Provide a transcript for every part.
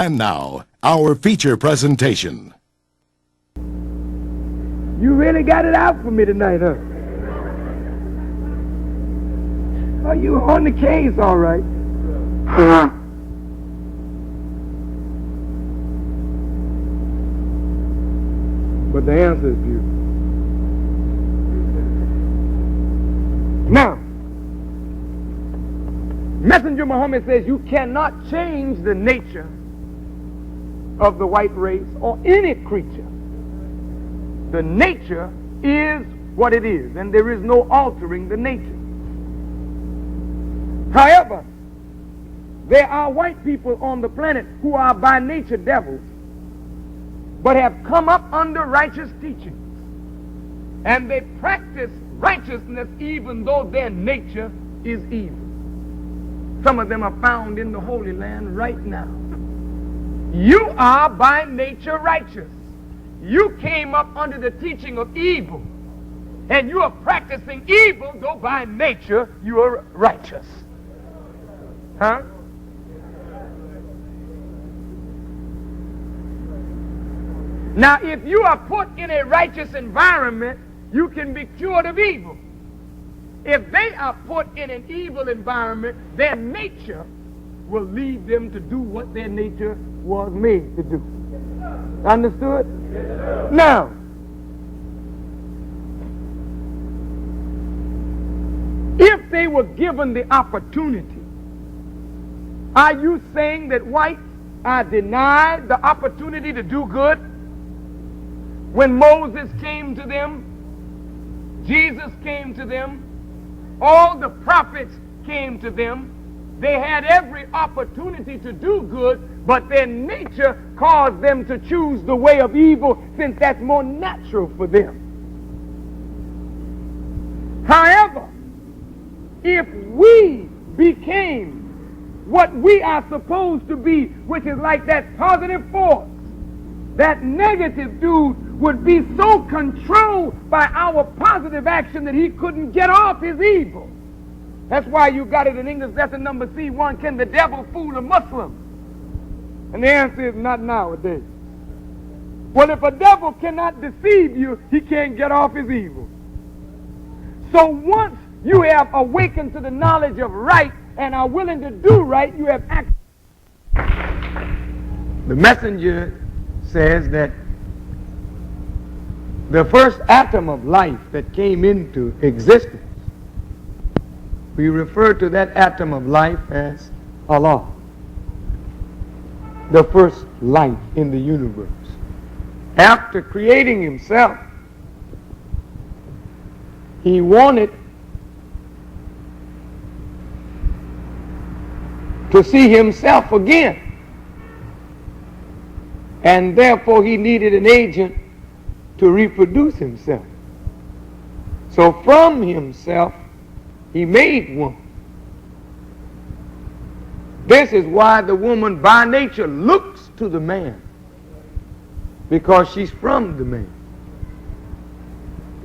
And now, our feature presentation. You really got it out for me tonight, huh? Oh, you on the case, all right. But the answer is beautiful. Now, Messenger Muhammad says you cannot change the nature of the white race or any creature. The nature is what it is, and there is no altering the nature. However, there are white people on the planet who are by nature devils, but have come up under righteous teachings, and they practice righteousness even though their nature is evil. Some of them are found in the Holy Land right now. You are by nature righteous. You came up under the teaching of evil, and you are practicing evil, though by nature you are righteous. Huh? Now, if you are put in a righteous environment, you can be cured of evil. If they are put in an evil environment, their nature will lead them to do what their nature was made to do. Understood? Yes, now, if they were given the opportunity, are you saying that whites are denied the opportunity to do good? When Moses came to them, Jesus came to them, all the prophets came to them, they had every opportunity to do good, but their nature caused them to choose the way of evil, since that's more natural for them. However, if we became what we are supposed to be, which is like that positive force, that negative dude would be so controlled by our positive action that he couldn't get off his evil. That's why you got it in English lesson number C1, can the devil fool a Muslim? And the answer is not nowadays. Well, if a devil cannot deceive you, he can't get off his evil. So once you have awakened to the knowledge of right and are willing to do right, you have acted. The messenger says that the first atom of life that came into existence, we refer to that atom of life as Allah, the first life in the universe. After creating himself, he wanted to see himself again, and therefore he needed an agent to reproduce himself. So from himself, he made one. This is why the woman by nature looks to the man, because she's from the man.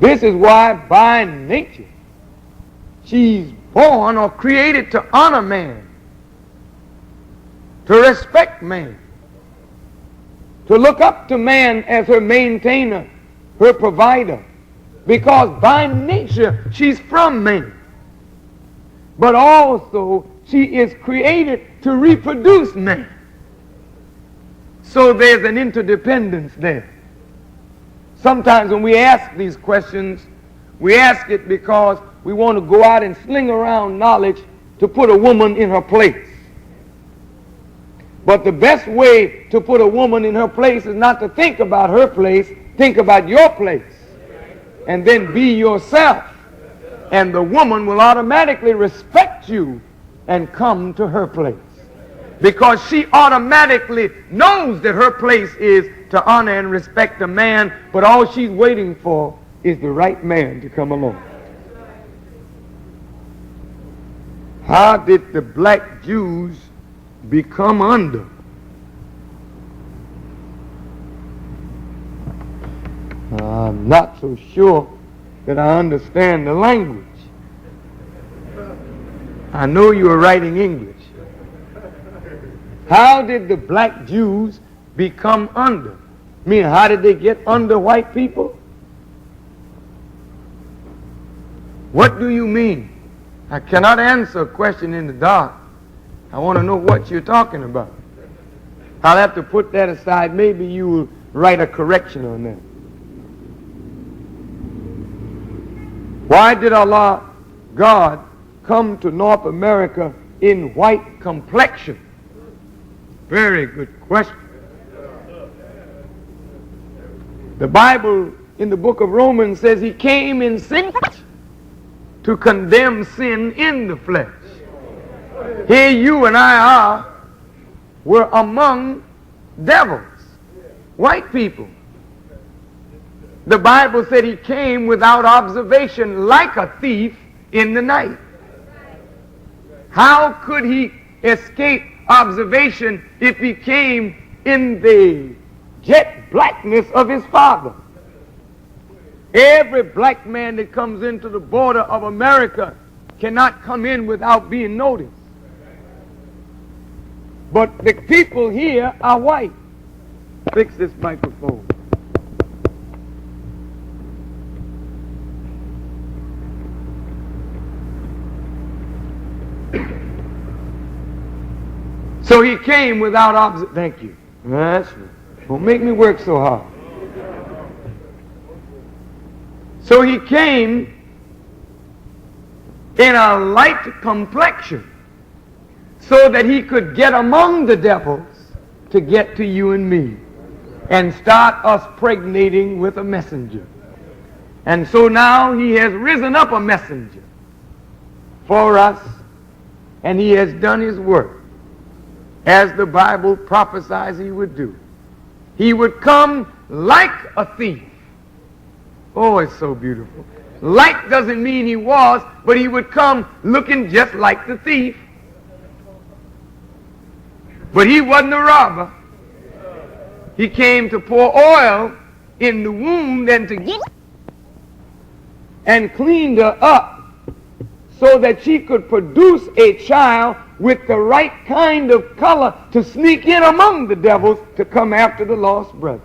This is why by nature she's born or created to honor man, to respect man, to look up to man as her maintainer, her provider, because by nature she's from man. But also she is created to reproduce man. So there's an interdependence there. Sometimes when we ask these questions, we ask it because we want to go out and sling around knowledge to put a woman in her place. But the best way to put a woman in her place is not to think about her place, think about your place. And then be yourself. And the woman will automatically respect you and come to her place, because she automatically knows that her place is to honor and respect a man, but all she's waiting for is the right man to come along. How did the black Jews become under? I'm not so sure that I understand the language. I know you are writing English. How did the black Jews become under? I mean, how did they get under white people? What do you mean? I cannot answer a question in the dark. I want to know what you're talking about. I'll have to put that aside. Maybe you will write a correction on that. Why did Allah, God, come to North America in white complexion? Very good question. The Bible in the book of Romans says he came in sin to condemn sin in the flesh. Here you and I were among devils, white people. The Bible said he came without observation like a thief in the night. How could he escape observation if he came in the jet blackness of his father? Every black man that comes into the border of America cannot come in without being noticed. But the people here are white. Fix this microphone. So he came without observation. Thank you. That's right. Don't make me work so hard. So he came in a light complexion so that he could get among the devils to get to you and me and start us pregnating with a messenger. And so now he has risen up a messenger for us, and he has done his work as the Bible prophesies he would do. He would come like a thief. Oh, it's so beautiful. Like doesn't mean he was, but he would come looking just like the thief. But he wasn't a robber. He came to pour oil in the wound and to get and cleaned her up so that she could produce a child with the right kind of color to sneak in among the devils to come after the lost brother.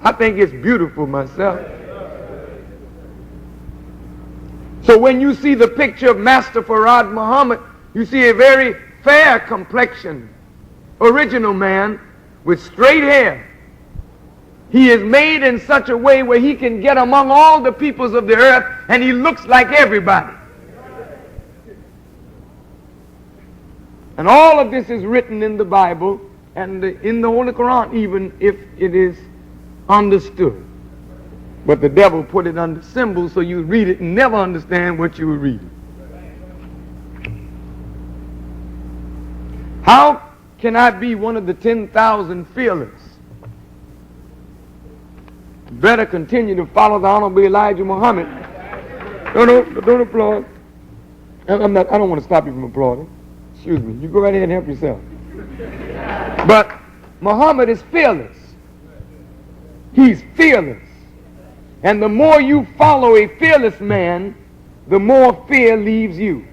I think it's beautiful myself. So when you see the picture of Master Farad Muhammad, you see a very fair complexion, original man with straight hair. He is made in such a way where he can get among all the peoples of the earth, and he looks like everybody. And all of this is written in the Bible and in the Holy Quran, even if it is understood. But the devil put it under symbols so you read it and never understand what you were reading. How can I be one of the 10,000 fearless? Better continue to follow the Honorable Elijah Muhammad. Don't applaud. I don't want to stop you from applauding. Excuse me. You go right ahead and help yourself. But Muhammad is fearless. He's fearless. And the more you follow a fearless man, the more fear leaves you.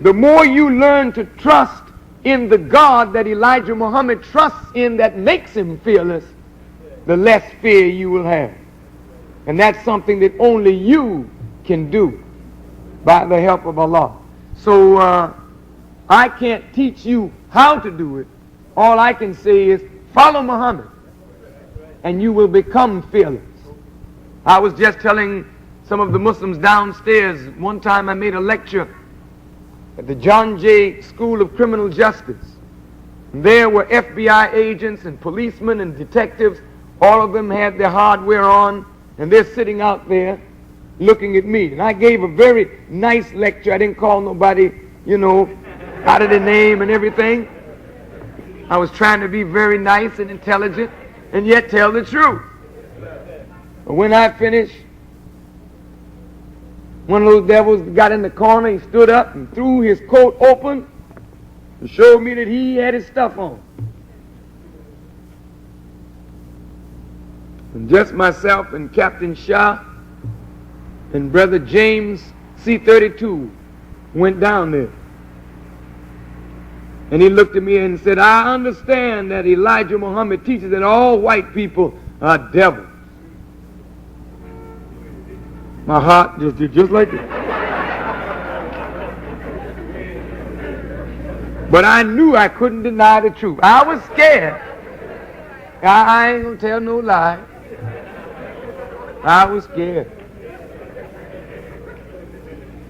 The more you learn to trust in the God that Elijah Muhammad trusts in that makes him fearless, the less fear you will have. And that's something that only you can do by the help of Allah. So I can't teach you how to do it. All I can say is follow Muhammad and you will become fearless. I was just telling some of the Muslims downstairs, one time I made a lecture at the John Jay School of Criminal Justice. And there were FBI agents and policemen and detectives. All of them had their hardware on, and they're sitting out there looking at me. And I gave a very nice lecture. I didn't call nobody, out of their name and everything. I was trying to be very nice and intelligent and yet tell the truth. But when I finished, one of those devils got in the corner. He stood up and threw his coat open and showed me that he had his stuff on. And just myself and Captain Shah and Brother James C-32 went down there. And he looked at me and said, I understand that Elijah Muhammad teaches that all white people are devils. My heart just did just like that. But I knew I couldn't deny the truth. I was scared. I ain't going to tell no lie. I was scared.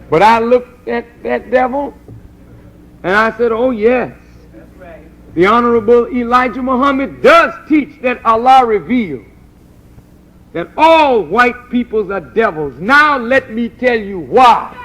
But I looked at that devil and I said, oh yes. That's right. The Honorable Elijah Muhammad does teach that Allah revealed that all white peoples are devils. Now let me tell you why.